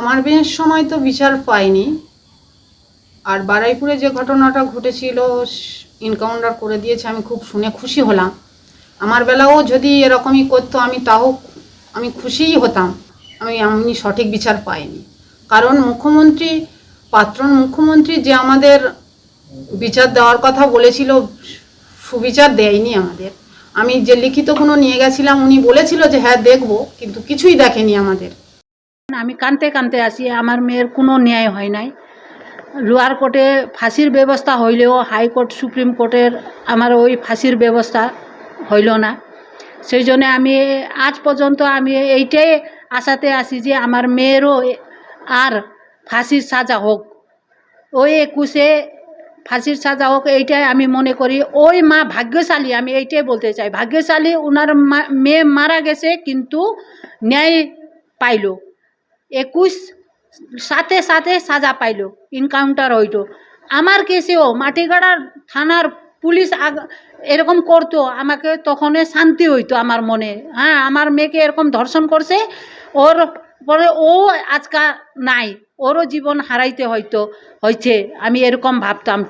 আমার বিয়ের সময় তো বিচার পাইনি। আর বারুইপুরে যে ঘটনাটা ঘটেছিল, এনকাউন্টার করে দিয়েছে, আমি খুব শুনে খুশি হলাম। আমার বেলাও যদি এরকমই করতো আমি খুশিই হতাম। আমি সঠিক বিচার পাইনি, কারণ প্রাক্তন মুখ্যমন্ত্রী যে আমাদের বিচার দেওয়ার কথা বলেছিল, সুবিচার দেয়নি আমাদের। আমি যে লিখিতগুলো নিয়ে গেছিলাম, উনি বলেছিল যে হ্যাঁ দেখব, কিন্তু কিছুই দেখেনি আমাদের। আমি কাঁদতে কাঁদতে আসি, আমার মেয়ের কোনো ন্যায় হয় নাই। লোয়ার কোর্টে ফাঁসির ব্যবস্থা হইলেও হাইকোর্ট সুপ্রিম কোর্টের আমার ওই ফাঁসির ব্যবস্থা হইল না। সেই জন্য আমি আজ পর্যন্ত আমি এইটাই আশাতে আছি যে আমার মেয়েরও আর ফাঁসির সাজা হোক, ওই 21-এ ফাঁসির সাজা হোক, এইটাই আমি মনে করি। ওই মা ভাগ্যশালী, আমি এইটাই বলতে চাই, ভাগ্যশালী। ওনার মেয়ে মারা গেছে কিন্তু ন্যায় পাইল, 21 সাথে সাথে সাজা পাইল, এনকাউন্টার হইল। আমার কেসেও মাটিগাড়ার থানার পুলিশ এরকম করতো, আমাকে তখন শান্তি হইতো আমার মনে। হ্যাঁ, আমার মেয়েকে এরকম ধর্ষণ করছে, ওর পরে ও আজকা নাই, ওরও জীবন হারাইতে হয়তো হয়েছে, আমি এরকম ভাবতাম।